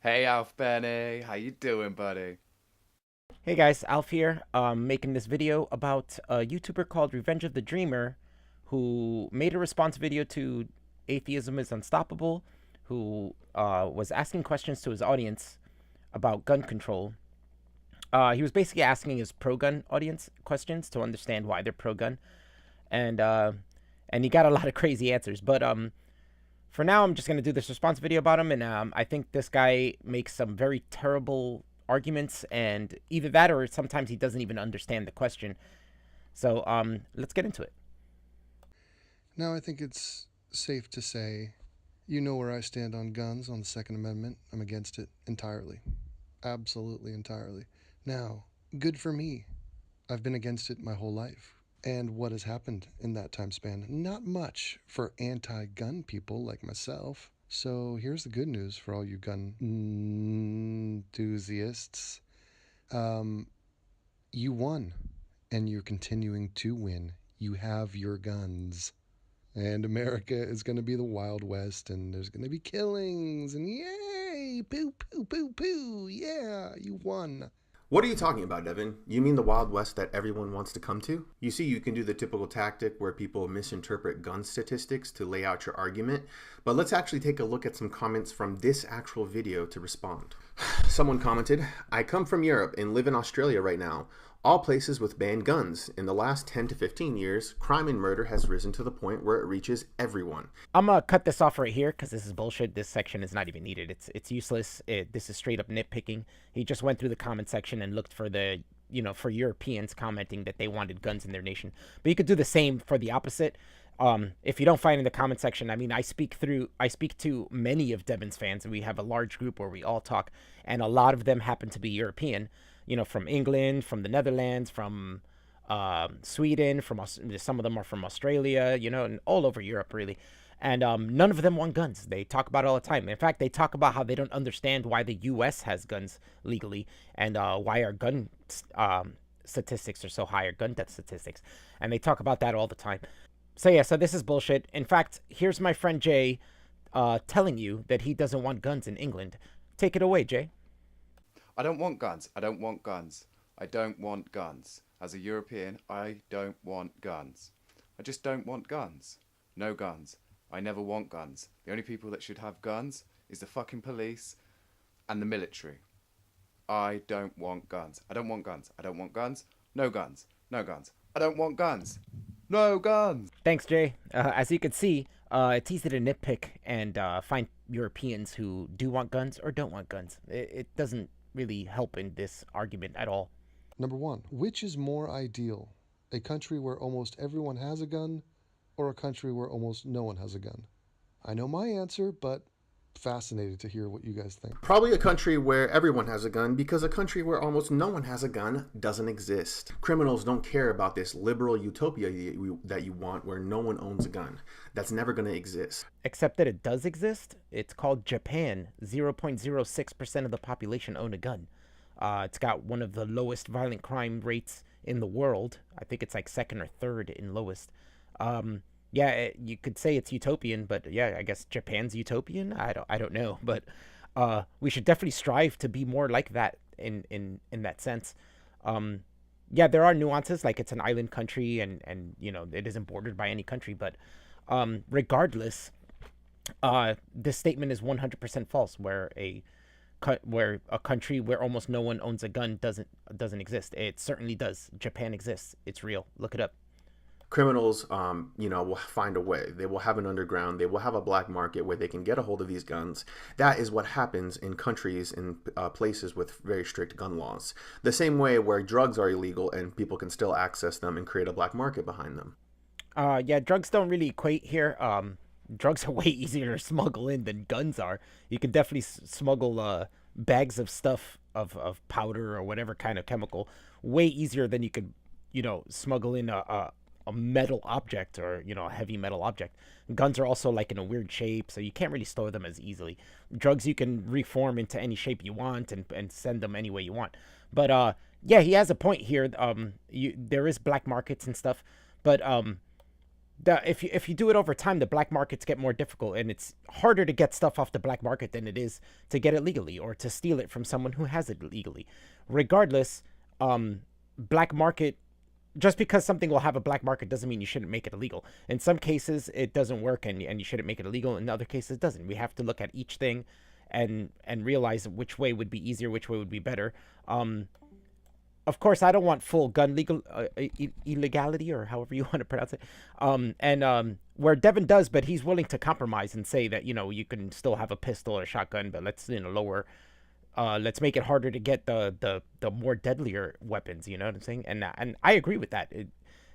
Hey Alf Benny, how you doing, buddy? Hey guys, Alf here, making this video about a YouTuber called Revenge of the Dreamer who made a response video to Atheism is Unstoppable, who was asking questions to his audience about gun control. He was basically asking his pro-gun audience questions to understand why they're pro-gun, and uh, and he got a lot of crazy answers. But for now, I'm just gonna do this response video about him, and I think this guy makes some very terrible arguments, and either that or sometimes he doesn't even understand the question. So let's get into it. Now, I think it's safe to say you know where I stand on guns, on the Second Amendment. I'm against it entirely. Absolutely entirely. Now, good for me. I've been against it my whole life. And what has happened in that time span? Not much for anti gun people like myself. So here's the good news for all you gun enthusiasts. You won, and you're continuing to win. You have your guns. And America is going to be the Wild West, and there's going to be killings, and yay! Poo, poo, poo, poo! Yeah, you won. What are you talking about, Devin? You mean the Wild West that everyone wants to come to? You see, you can do the typical tactic where people misinterpret gun statistics to lay out your argument, but let's actually take a look at some comments from this actual video to respond. Someone commented, I come from Europe and live in Australia right now. All places with banned guns. In the last 10 to 15 years, crime and murder has risen to the point where it reaches everyone. I'm gonna cut this off right here because this is bullshit. This section is not even needed. It's useless. This is straight up nitpicking. He just went through the comment section and looked for the for Europeans commenting that they wanted guns in their nation. But you could do the same for the opposite. If you don't find in the comment section, I mean, I speak to many of Devin's fans, and we have a large group where we all talk, and a lot of them happen to be European. From England, from the Netherlands, from Sweden, some of them are from Australia, and all over Europe, really. And none of them want guns. They talk about it all the time. In fact, they talk about how they don't understand why the U.S. has guns legally and why our gun statistics are so high, our gun death statistics. And they talk about that all the time. So yeah, so this is bullshit. In fact, here's my friend Jay telling you that he doesn't want guns in England. Take it away, Jay. I don't want guns. I don't want guns. I don't want guns. As a European, I don't want guns. I just don't want guns. No guns. I never want guns. The only people that should have guns is the fucking police and the military. I don't want guns. I don't want guns. I don't want guns. No guns. No guns. I don't want guns. No guns. Thanks, Jay. As you can see, it's easy to nitpick and find Europeans who do want guns or don't want guns. It doesn't really help in this argument at all. Number one, which is more ideal? A country where almost everyone has a gun, or a country where almost no one has a gun? I know my answer, but fascinated to hear what you guys think. Probably a country where everyone has a gun, because a country where almost no one has a gun doesn't exist. Criminals don't care about this liberal utopia that you want where no one owns a gun. That's never going to exist. Except that it does exist. It's called Japan. 0.06% of the population own a gun. It's got one of the lowest violent crime rates in the world. I think it's like second or third in lowest. Yeah, you could say it's utopian, but yeah, I guess Japan's utopian. I don't know, but we should definitely strive to be more like that in that sense. Yeah, there are nuances, like it's an island country, and it isn't bordered by any country, but regardless, this statement is 100% false. Where a country where almost no one owns a gun doesn't exist. It certainly does. Japan exists. It's real. Look it up. Criminals, will find a way. They will have an underground. They will have a black market where they can get a hold of these guns. That is what happens in countries and places with very strict gun laws. The same way where drugs are illegal and people can still access them and create a black market behind them. Yeah, drugs don't really equate here. Drugs are way easier to smuggle in than guns are. You can definitely smuggle bags of stuff of powder or whatever kind of chemical way easier than you could, smuggle in a metal object or a heavy metal object. Guns are also like in a weird shape, so you can't really store them as easily. Drugs you can reform into any shape you want and send them any way you want. But yeah, he has a point here. There is black markets and stuff, but if you do it over time, the black markets get more difficult, and it's harder to get stuff off the black market than it is to get it legally or to steal it from someone who has it legally. Regardless, black market, just because something will have a black market doesn't mean you shouldn't make it illegal. In some cases, it doesn't work, and you shouldn't make it illegal. In other cases, it doesn't. We have to look at each thing and realize which way would be easier, which way would be better. Of course, I don't want full gun illegality, or however you want to pronounce it. Where Devin does, but he's willing to compromise and say that, you can still have a pistol or a shotgun, but let's lower. Let's make it harder to get the more deadlier weapons. You know what I'm saying? And I agree with that.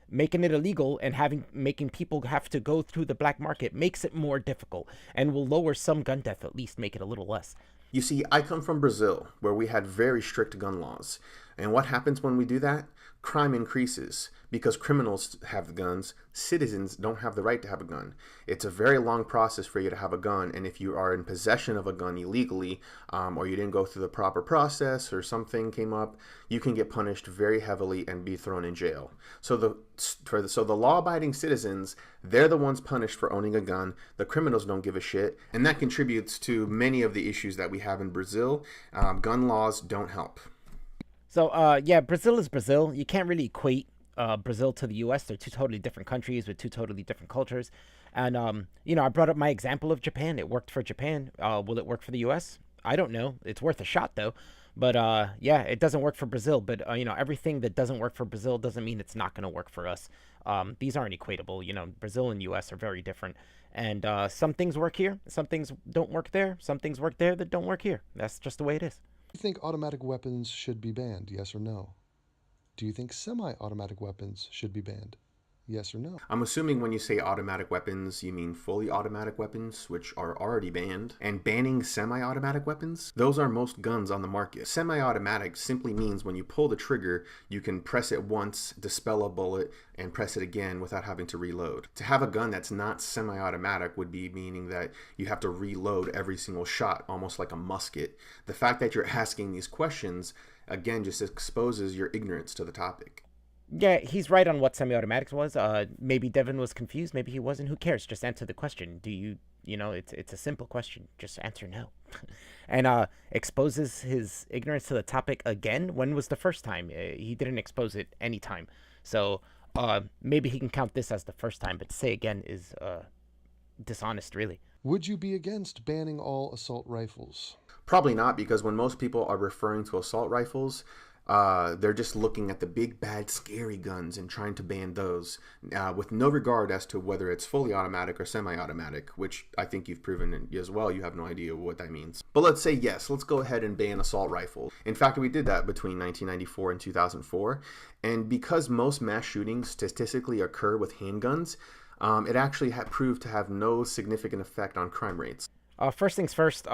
Making it illegal and making people have to go through the black market makes it more difficult, and will lower some gun death, at least make it a little less. You see, I come from Brazil, where we had very strict gun laws. And what happens when we do that? Crime increases because criminals have the guns. Citizens don't have the right to have a gun. It's a very long process for you to have a gun. And if you are in possession of a gun illegally, or you didn't go through the proper process, or something came up, you can get punished very heavily and be thrown in jail. So the law-abiding citizens, they're the ones punished for owning a gun. The criminals don't give a shit. And that contributes to many of the issues that we have in Brazil. Gun laws don't help. So, Brazil is Brazil. You can't really equate Brazil to the U.S. They're two totally different countries with two totally different cultures. And, I brought up my example of Japan. It worked for Japan. Will it work for the U.S.? I don't know. It's worth a shot, though. But, it doesn't work for Brazil. But, everything that doesn't work for Brazil doesn't mean it's not going to work for us. These aren't equatable. Brazil and U.S. are very different. And some things work here. Some things don't work there. Some things work there that don't work here. That's just the way it is. Do you think automatic weapons should be banned? Yes or no? Do you think semi-automatic weapons should be banned? Yes or no? I'm assuming when you say automatic weapons, you mean fully automatic weapons, which are already banned. And banning semi-automatic weapons? Those are most guns on the market. Semi-automatic simply means when you pull the trigger, you can press it once, dispel a bullet, and press it again without having to reload. To have a gun that's not semi-automatic would be meaning that you have to reload every single shot, almost like a musket. The fact that you're asking these questions, again, just exposes your ignorance to the topic. Yeah, he's right on what semi-automatics was. Maybe Devin was confused. Maybe he wasn't. Who cares? Just answer the question. Do you, it's a simple question. Just answer no. And exposes his ignorance to the topic again. When was the first time? He didn't expose it any time. So maybe he can count this as the first time. But to say again is dishonest, really. Would you be against banning all assault rifles? Probably not, because when most people are referring to assault rifles, they're just looking at the big, bad, scary guns and trying to ban those with no regard as to whether it's fully automatic or semi-automatic, which I think you've proven as well. You have no idea what that means. But let's say, yes, let's go ahead and ban assault rifles. In fact, we did that between 1994 and 2004. And because most mass shootings statistically occur with handguns, it actually proved to have no significant effect on crime rates. First things first,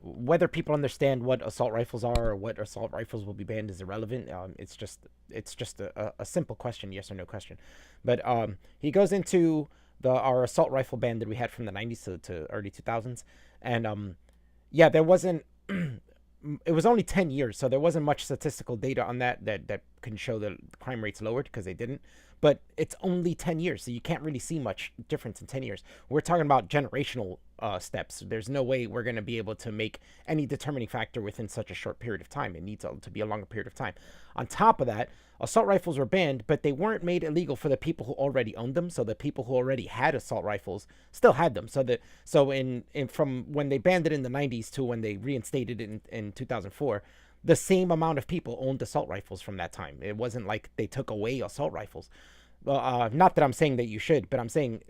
whether people understand what assault rifles are or what assault rifles will be banned is irrelevant. It's just a simple question, yes or no question. But he goes into our assault rifle ban that we had from the 90s to early 2000s. And there wasn't, it was only 10 years, so there wasn't much statistical data on that can show that crime rates lowered, because they didn't. But it's only 10 years, so you can't really see much difference in 10 years. We're talking about generational steps. There's no way we're going to be able to make any determining factor within such a short period of time. It needs to be a longer period of time. On top of that, assault rifles were banned, but they weren't made illegal for the people who already owned them. So the people who already had assault rifles still had them. So from when they banned it in the 90s to when they reinstated it in 2004, the same amount of people owned assault rifles from that time. It wasn't like they took away assault rifles. Well, not that I'm saying that you should, but I'm saying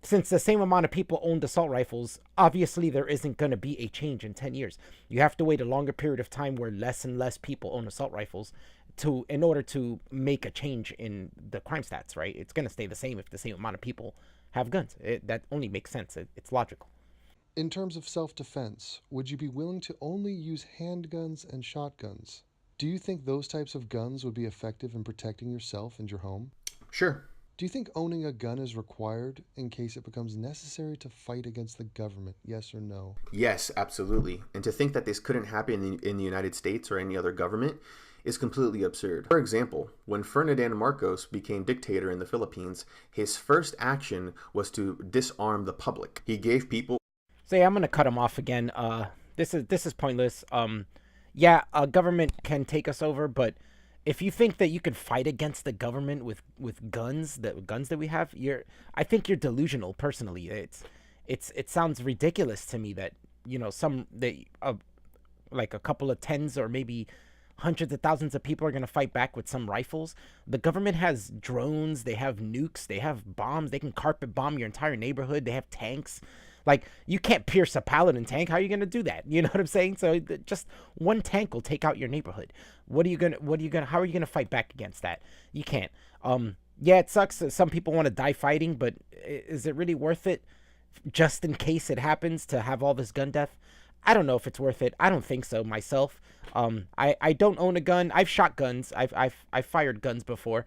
since the same amount of people owned assault rifles, obviously there isn't going to be a change in 10 years. You have to wait a longer period of time where less and less people own assault rifles in order to make a change in the crime stats, right? It's going to stay the same if the same amount of people have guns. That only makes sense. It's logical. In terms of self-defense, would you be willing to only use handguns and shotguns? Do you think those types of guns would be effective in protecting yourself and your home? Sure. Do you think owning a gun is required in case it becomes necessary to fight against the government? Yes or no? Yes, absolutely. And to think that this couldn't happen in the United States or any other government is completely absurd. For example, when Ferdinand Marcos became dictator in the Philippines, his first action was to disarm the public. He gave people... So yeah, I'm gonna cut him off again. This is pointless. Yeah, a government can take us over, but if you think that you can fight against the government with guns, that we have, I think you're delusional. Personally, it sounds ridiculous to me that like a couple of tens or maybe hundreds of thousands of people are going to fight back with some rifles. The government has drones, they have nukes, they have bombs, they can carpet bomb your entire neighborhood, they have tanks. Like, you can't pierce a Paladin tank. How are you going to do that? You know what I'm saying? So just one tank will take out your neighborhood. How are you going to fight back against that? You can't. Yeah, it sucks that some people want to die fighting, but is it really worth it just in case it happens to have all this gun death? I don't know if it's worth it. I don't think so myself. I don't own a gun. I've shot guns. I've fired guns before,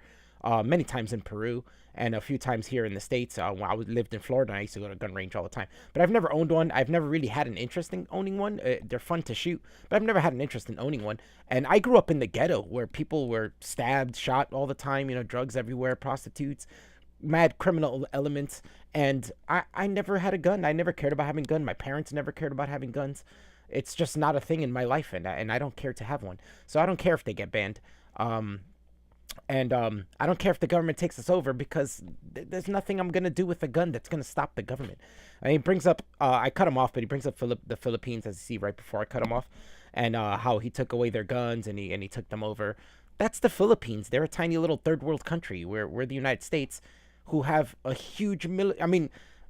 many times in Peru and a few times here in the States. When I lived in Florida, I used to go to a gun range all the time. But I've never owned one. I've never really had an interest in owning one. They're fun to shoot, but I've never had an interest in owning one. And I grew up in the ghetto where people were stabbed, shot all the time. Drugs everywhere, prostitutes, mad criminal elements. And I never had a gun. I never cared about having a gun. My parents never cared about having guns. It's just not a thing in my life, and I don't care to have one. So I don't care if they get banned. And I don't care if the government takes us over, because there's nothing I'm going to do with a gun that's going to stop the government. He brings up, I cut him off, but he brings up the Philippines, as you see right before I cut him off, and how he took away their guns and he took them over. That's the Philippines. They're a tiny little third world country. We're the United States, who have a huge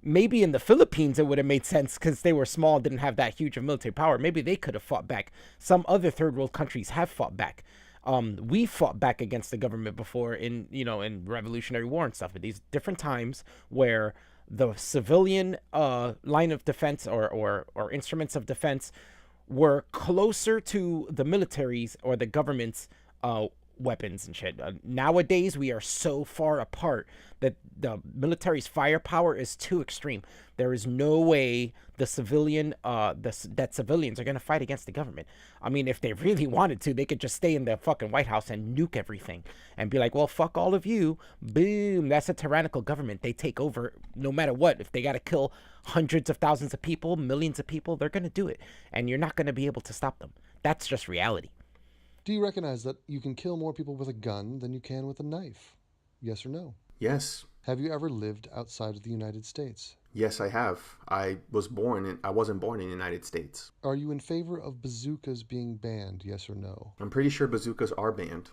maybe in the Philippines it would have made sense because they were small, didn't have that huge of military power. Maybe they could have fought back. Some other third world countries have fought back. We fought back against the government before in Revolutionary War and stuff, at these different times where the civilian line of defense or instruments of defense were closer to the military's or the government's weapons and shit. Nowadays, we are so far apart that the military's firepower is too extreme. There is no way the civilians are going to fight against the government. I mean, if they really wanted to, they could just stay in the fucking White House and nuke everything and be like, well, fuck all of you. Boom. That's a tyrannical government. They take over no matter what. If they got to kill hundreds of thousands of people, millions of people, they're going to do it. And you're not going to be able to stop them. That's just reality. Do you recognize that you can kill more people with a gun than you can with a knife? Yes or no? Yes. Have you ever lived outside of the United States? Yes, I have. I wasn't born in the United States. Are you in favor of bazookas being banned? Yes or no? I'm pretty sure bazookas are banned.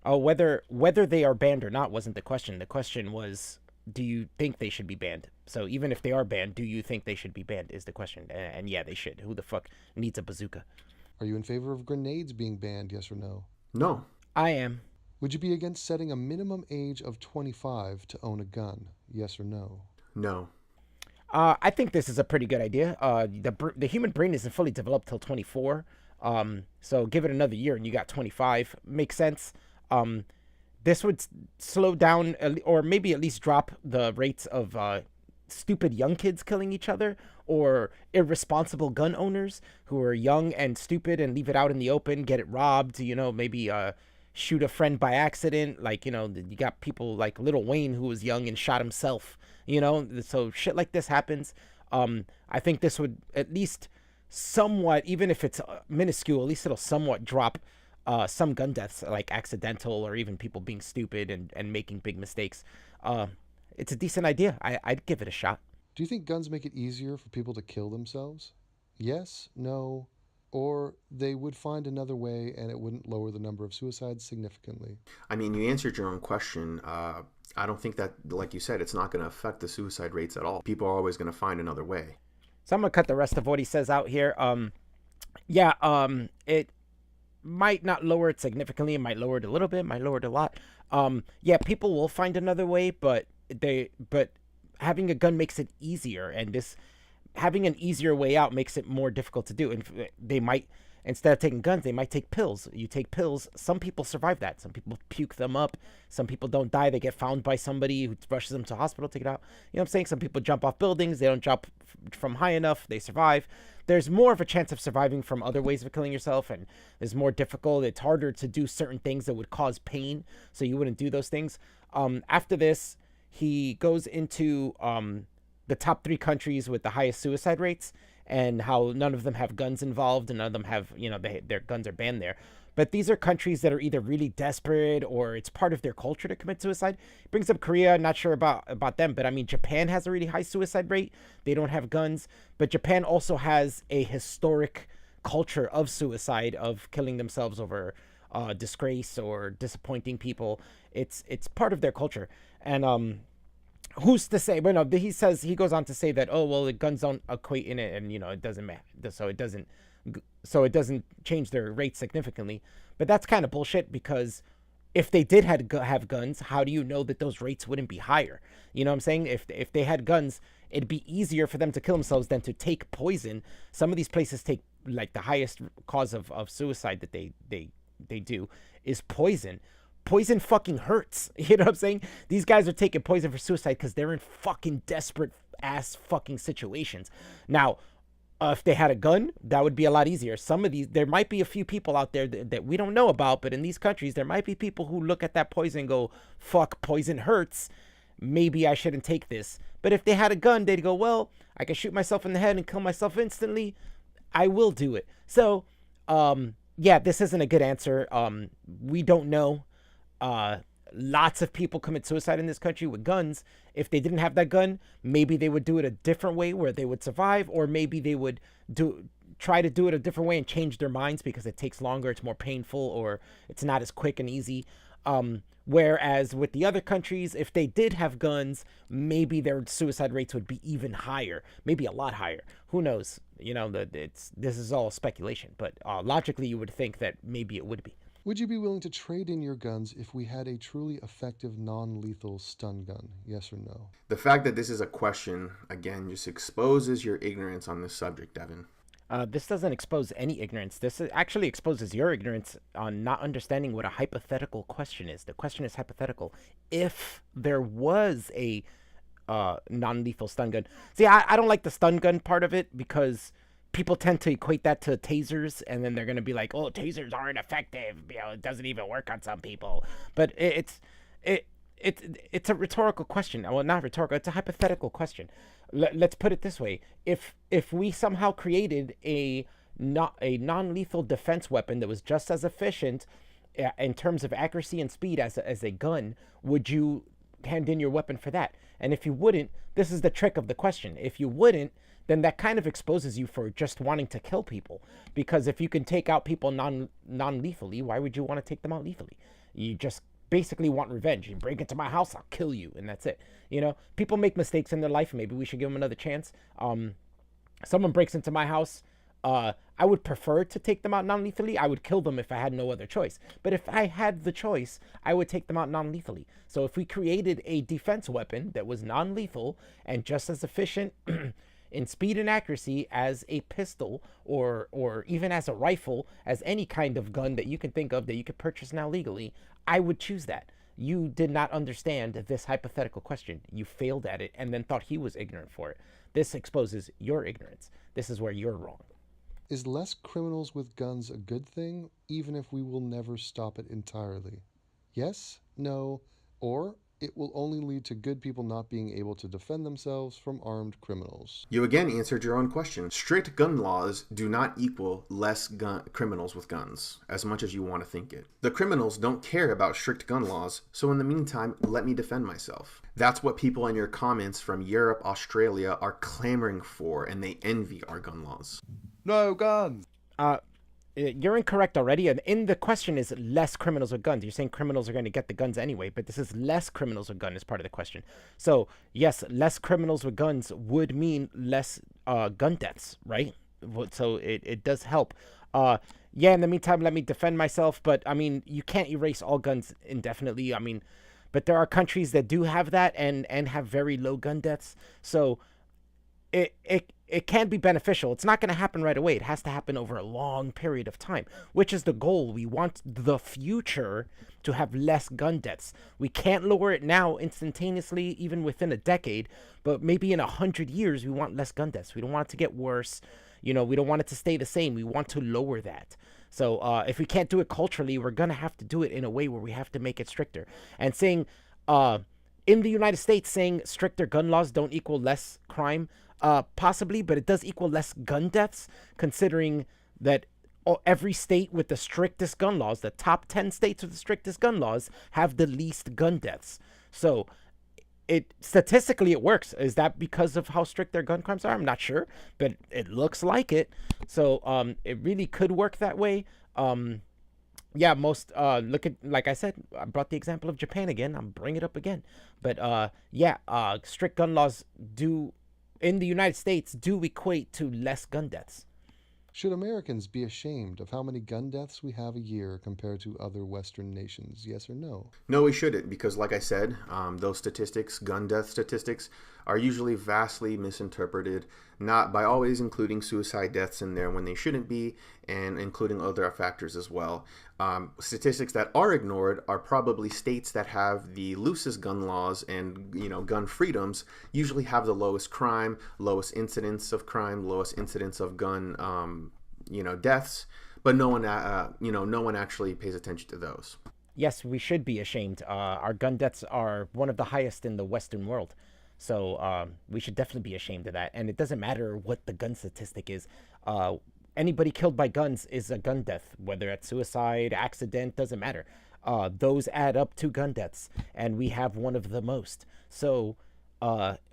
Oh, whether they are banned or not wasn't the question. The question was, do you think they should be banned? So even if they are banned, do you think they should be banned is the question. And yeah, they should. Who the fuck needs a bazooka? Are you in favor of grenades being banned? Yes or no? No. I am. Would you be against setting a minimum age of 25 to own a gun? Yes or no? No. I think this is a pretty good idea. The human brain isn't fully developed till 24. So give it another year and you got 25. Makes sense. This would slow down or maybe at least drop the rates of stupid young kids killing each other, or irresponsible gun owners who are young and stupid and leave it out in the open, get it robbed, maybe shoot a friend by accident. Like, you got people like Lil Wayne who was young and shot himself, so shit like this happens. I think this would at least somewhat, even if it's minuscule, at least it'll somewhat drop some gun deaths, like accidental or even people being stupid and making big mistakes. It's a decent idea. I'd give it a shot. Do you think guns make it easier for people to kill themselves? Yes, no, or they would find another way and it wouldn't lower the number of suicides significantly? I mean, you answered your own question. I don't think that, like you said, it's not going to affect the suicide rates at all. People are always going to find another way. So I'm going to cut the rest of what he says out here. It might not lower it significantly. It might lower it a little bit, might lower it a lot. People will find another way, but having a gun makes it easier, and having an easier way out makes it more difficult to do. And they might, instead of taking guns, they might take pills. You take pills. Some people survive that. Some people puke them up. Some people don't die. They get found by somebody who rushes them to hospital, take it out. You know what I'm saying? Some people jump off buildings. They don't jump from high enough. They survive. There's more of a chance of surviving from other ways of killing yourself, and it's more difficult. It's harder to do certain things that would cause pain, so you wouldn't do those things. After this, he goes into the top 3 countries with the highest suicide rates, and how none of them have guns involved, and none of them have, their guns are banned there. But these are countries that are either really desperate or it's part of their culture to commit suicide. Brings up Korea, not sure about them, but I mean, Japan has a really high suicide rate. They don't have guns, but Japan also has a historic culture of suicide, of killing themselves over disgrace or disappointing people. It's part of their culture. And who's to say? But no, he goes on to say that, oh well, the guns don't equate in it, and it doesn't matter, so it doesn't change their rate significantly. But that's kind of bullshit, because if they did have guns, how do you know that those rates wouldn't be higher? You know what I'm saying? If they had guns, it'd be easier for them to kill themselves than to take poison. Some of these places take, like, the highest cause of suicide that they do is poison. Poison fucking hurts. You know what I'm saying? These guys are taking poison for suicide because they're in fucking desperate ass fucking situations. Now, if they had a gun, that would be a lot easier. Some of these, there might be a few people out there that we don't know about, but in these countries, there might be people who look at that poison and go, fuck, poison hurts. Maybe I shouldn't take this. But if they had a gun, they'd go, well, I can shoot myself in the head and kill myself instantly. I will do it. So, yeah, this isn't a good answer. We don't know. Lots of people commit suicide in this country with guns. If they didn't have that gun, maybe they would do it a different way where they would survive, or maybe they would try to do it a different way and change their minds because it takes longer, it's more painful, or it's not as quick and easy. Whereas with the other countries, if they did have guns, maybe their suicide rates would be even higher, maybe a lot higher. Who knows? This is all speculation, but logically you would think that maybe it would be. Would you be willing to trade in your guns if we had a truly effective non-lethal stun gun? Yes or no? The fact that this is a question, again, just exposes your ignorance on this subject, Devin. This doesn't expose any ignorance. This actually exposes your ignorance on not understanding what a hypothetical question is. The question is hypothetical. If there was a non-lethal stun gun. See, I don't like the stun gun part of it, because people tend to equate that to tasers, and then they're going to be like, oh, tasers aren't effective. It doesn't even work on some people. But it's a rhetorical question. Well, not rhetorical. It's a hypothetical question. Let's put it this way. If we somehow created a non-lethal defense weapon that was just as efficient in terms of accuracy and speed as a gun, would you hand in your weapon for that? And if you wouldn't, this is the trick of the question. If you wouldn't, then that kind of exposes you for just wanting to kill people. Because if you can take out people non-lethally, why would you want to take them out lethally? You just basically want revenge. You break into my house, I'll kill you, and that's it. People make mistakes in their life. Maybe we should give them another chance. Someone breaks into my house, I would prefer to take them out non-lethally. I would kill them if I had no other choice. But if I had the choice, I would take them out non-lethally. So if we created a defense weapon that was non-lethal and just as efficient in speed and accuracy as a pistol, or even as a rifle, as any kind of gun that you can think of that you could purchase now legally, I would choose that. You did not understand this hypothetical question. You failed at it and then thought he was ignorant for it. This exposes your ignorance. This is where you're wrong. Is less criminals with guns a good thing, even if we will never stop it entirely? Yes, no, or it will only lead to good people not being able to defend themselves from armed criminals? You again answered your own question. Strict gun laws do not equal less criminals with guns, as much as you want to think it. The criminals don't care about strict gun laws, so in the meantime, let me defend myself. That's what people in your comments from Europe, Australia are clamoring for, and they envy our gun laws. No guns! You're incorrect already. And in the question is less criminals with guns. You're saying criminals are going to get the guns anyway, but this is less criminals with guns is part of the question. So yes, less criminals with guns would mean less gun deaths, right? So it does help. Yeah, in the meantime, let me defend myself. But I mean, you can't erase all guns indefinitely. I mean, but there are countries that do have that and have very low gun deaths. So it it can be beneficial. It's not going to happen right away. It has to happen over a long period of time, which is the goal. We want the future to have less gun deaths. We can't lower it now instantaneously, even within a decade, but maybe in 100 years, we want less gun deaths. We don't want it to get worse. We don't want it to stay the same. We want to lower that. So if we can't do it culturally, we're going to have to do it in a way where we have to make it stricter. And saying, in the United States, saying stricter gun laws don't equal less crime, possibly, but it does equal less gun deaths, considering that every state with the strictest gun laws, the top 10 states with the strictest gun laws, have the least gun deaths. So statistically it works. Is that because of how strict their gun crimes are? I'm not sure, but it looks like it. So it really could work that way. Yeah, most look at, like I said, I brought the example of Japan again. I'm bringing it up again. But strict gun laws in the United States do equate to less gun deaths. Should Americans be ashamed of how many gun deaths we have a year compared to other Western nations? Yes or no? No, we shouldn't, because like I said, those statistics, gun death statistics, are usually vastly misinterpreted, not by always including suicide deaths in there when they shouldn't be, and including other factors as well. Statistics that are ignored are probably states that have the loosest gun laws and, gun freedoms usually have the lowest crime, lowest incidence of crime, lowest incidence of gun, deaths, but no one actually pays attention to those. Yes, we should be ashamed. Our gun deaths are one of the highest in the Western world. So we should definitely be ashamed of that. And it doesn't matter what the gun statistic is. Anybody killed by guns is a gun death, whether it's suicide, accident, doesn't matter. Those add up to gun deaths, and we have one of the most. So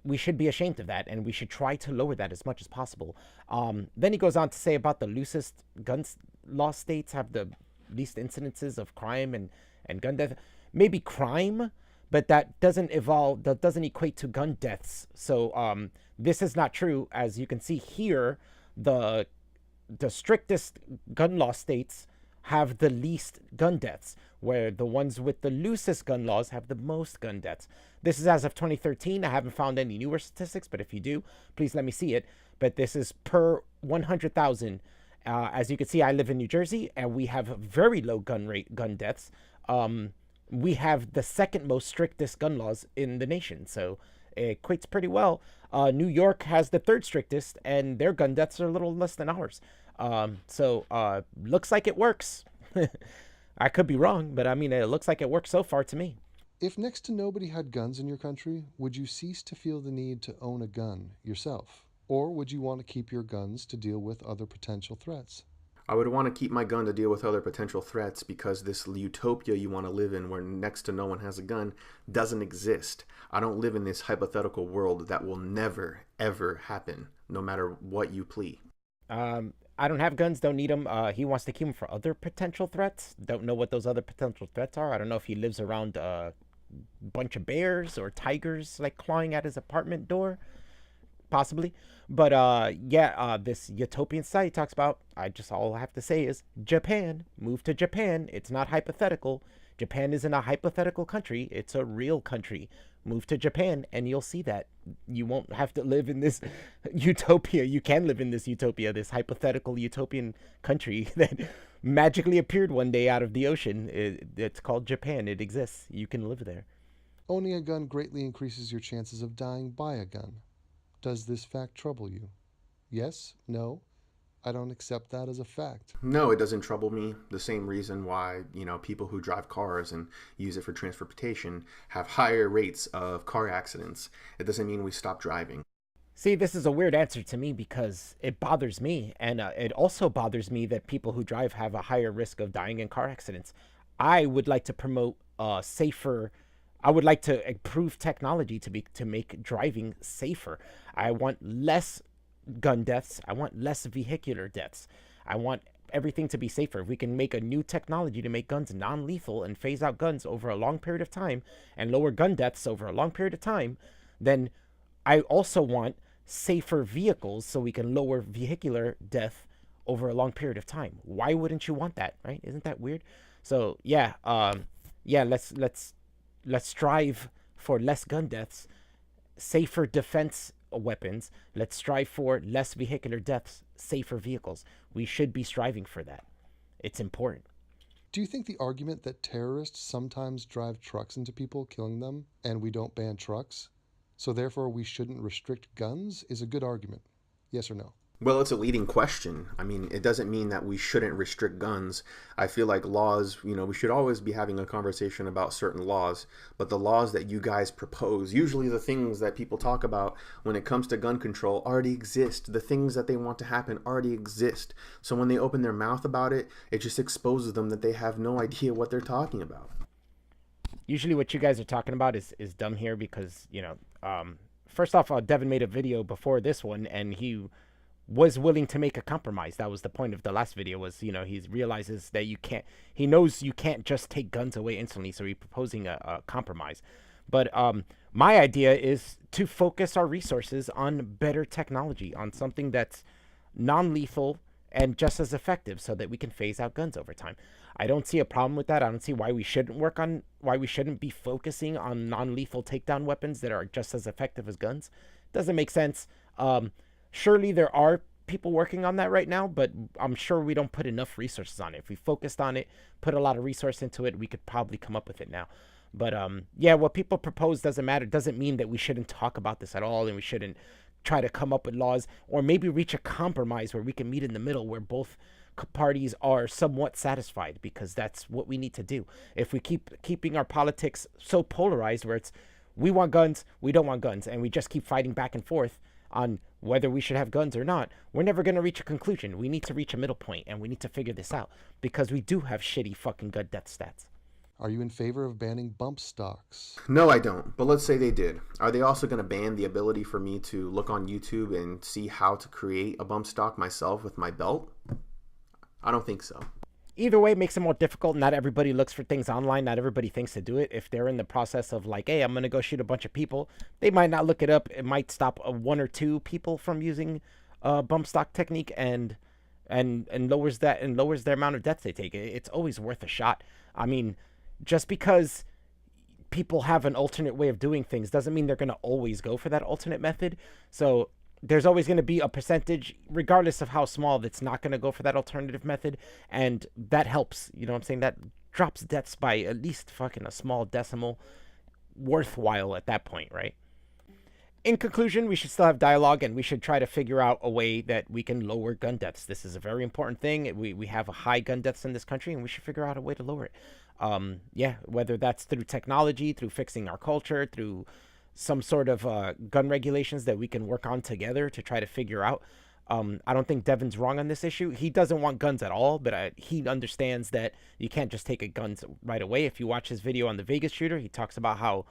we should be ashamed of that, and we should try to lower that as much as possible. Then he goes on to say about the loosest gun law states have the least incidences of crime and gun death. Maybe crime, but that doesn't equate to gun deaths. So this is not true. As you can see here, the strictest gun law states have the least gun deaths, where the ones with the loosest gun laws have the most gun deaths. This is as of 2013. I haven't found any newer statistics, but if you do, please let me see it. But this is per 100,000. As you can see, I live in New Jersey, and we have a very low gun deaths. We have the second most strictest gun laws in the nation, so it equates pretty well. New York has the third strictest, and their gun deaths are a little less than ours. So looks like it works. I could be wrong, but I mean, it looks like it works so far to me. If next to nobody had guns in your country, would you cease to feel the need to own a gun yourself? Or would you want to keep your guns to deal with other potential threats? I would want to keep my gun to deal with other potential threats, because this utopia you want to live in where next to no one has a gun doesn't exist. I don't live in this hypothetical world that will never, ever happen, no matter what you plea. I don't have guns, don't need them. He wants to keep them for other potential threats. Don't know what those other potential threats are. I don't know if he lives around a bunch of bears or tigers like clawing at his apartment door. Possibly. But this utopian site talks about, all I have to say is Japan. Move to Japan. It's not hypothetical. Japan isn't a hypothetical country. It's a real country. Move to Japan and you'll see that. You won't have to live in this utopia. You can live in this utopia, this hypothetical utopian country that magically appeared one day out of the ocean. It's called Japan. It exists. You can live there. Owning a gun greatly increases your chances of dying by a gun. Does this fact trouble you? Yes? No? I don't accept that as a fact. No, it doesn't trouble me. The same reason why, people who drive cars and use it for transportation have higher rates of car accidents. It doesn't mean we stop driving. See, this is a weird answer to me because it bothers me. And it also bothers me that people who drive have a higher risk of dying in car accidents. I would like to promote safer. I would like to improve technology to make driving safer. I want less gun deaths. I want less vehicular deaths. I want everything to be safer. If we can make a new technology to make guns non-lethal and phase out guns over a long period of time and lower gun deaths over a long period of time, then I also want safer vehicles so we can lower vehicular death over a long period of time. Why wouldn't you want that, right? Isn't that weird? So let's strive for less gun deaths, safer defense weapons. Let's strive for less vehicular deaths, safer vehicles. We should be striving for that. It's important. Do you think the argument that terrorists sometimes drive trucks into people, killing them, and we don't ban trucks, so therefore we shouldn't restrict guns, is a good argument? Yes or no? Well, it's a leading question. I mean, it doesn't mean that we shouldn't restrict guns. I feel like laws, we should always be having a conversation about certain laws, but the laws that you guys propose, usually the things that people talk about when it comes to gun control already exist. The things that they want to happen already exist. So when they open their mouth about it, it just exposes them that they have no idea what they're talking about. Usually what you guys are talking about is dumb here because, first off, Devin made a video before this one, and he was willing to make a compromise. That was the point of the last video, was, he realizes that he knows you can't just take guns away instantly, so he's proposing a compromise. But my idea is to focus our resources on better technology, on something that's non-lethal and just as effective, so that we can phase out guns over time. I don't see a problem with that. I don't see why we shouldn't be focusing on non-lethal takedown weapons that are just as effective as guns. Doesn't make sense. Surely there are people working on that right now, but I'm sure we don't put enough resources on it. If we focused on it, put a lot of resource into it, we could probably come up with it now. But yeah, what people propose doesn't matter. Doesn't mean that we shouldn't talk about this at all, and we shouldn't try to come up with laws, or maybe reach a compromise where we can meet in the middle, where both parties are somewhat satisfied, because that's what we need to do. If we keeping our politics so polarized, where it's we want guns, we don't want guns, and we just keep fighting back and forth on whether we should have guns or not, we're never going to reach a conclusion. We need to reach a middle point, and we need to figure this out, because we do have shitty fucking gun death stats. Are you in favor of banning bump stocks? No, I don't. But let's say they did. Are they also going to ban the ability for me to look on YouTube and see how to create a bump stock myself with my belt? I don't think so. Either way, it makes it more difficult. Not everybody looks for things online. Not everybody thinks to do it. If they're in the process of like, hey, I'm going to go shoot a bunch of people, they might not look it up. It might stop one or two people from using bump stock technique and lowers their amount of deaths they take. It's always worth a shot. I mean, just because people have an alternate way of doing things doesn't mean they're going to always go for that alternate method. So there's always going to be a percentage, regardless of how small, that's not going to go for that alternative method. And that helps, you know what I'm saying? That drops deaths by at least fucking a small decimal, worthwhile at that point, right? In conclusion, we should still have dialogue, and we should try to figure out a way that we can lower gun deaths. This is a very important thing. We have a high gun deaths in this country, and we should figure out a way to lower it. Yeah, whether that's through technology, through fixing our culture, through some sort of gun regulations that we can work on together to try to figure out. I don't think Devin's wrong on this issue. He doesn't want guns at all, but he understands that you can't just take guns right away. If you watch his video on the Vegas shooter, he talks about how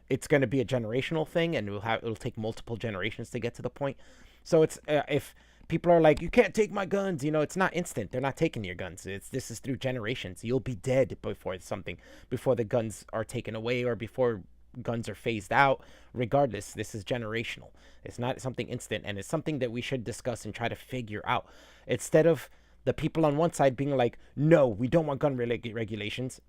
it's going to be a generational thing, and it'll take multiple generations to get to the point. So it's if people are like, you can't take my guns, it's not instant. They're not taking your guns. This is through generations. You'll be dead before the guns are taken away, or before guns are phased out. Regardless, this is generational. It's not something instant, and it's something that we should discuss and try to figure out, instead of the people on one side being like, no, we don't want gun regulations.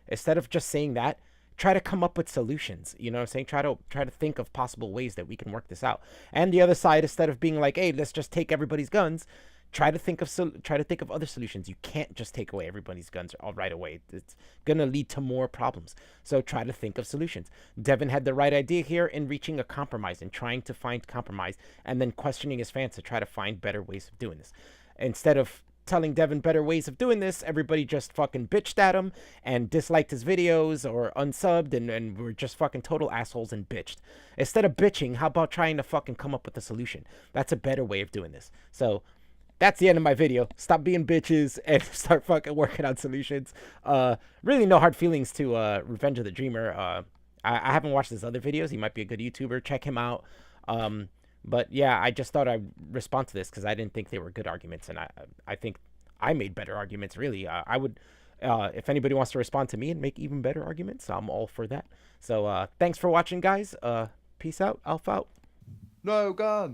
Instead of just saying that, try to come up with solutions. You know what I'm saying? Try to think of possible ways that we can work this out. And the other side, instead of being like, hey, let's just take everybody's guns, try to think of other solutions. You can't just take away everybody's guns all right away. It's gonna lead to more problems. So try to think of solutions. Devin had the right idea here in reaching a compromise and trying to find compromise, and then questioning his fans to try to find better ways of doing this. Instead of telling Devin better ways of doing this, everybody just fucking bitched at him and disliked his videos or unsubbed, and were just fucking total assholes and bitched. Instead of bitching, how about trying to fucking come up with a solution? That's a better way of doing this. So that's the end of my video. Stop being bitches and start fucking working on solutions. Really no hard feelings to Revenge of the Dreamer. I haven't watched his other videos. He might be a good YouTuber. Check him out. But yeah, I just thought I'd respond to this because I didn't think they were good arguments, and I think I made better arguments, really. I would, if anybody wants to respond to me and make even better arguments, I'm all for that. So thanks for watching, guys. Peace out. Alpha out. No guns.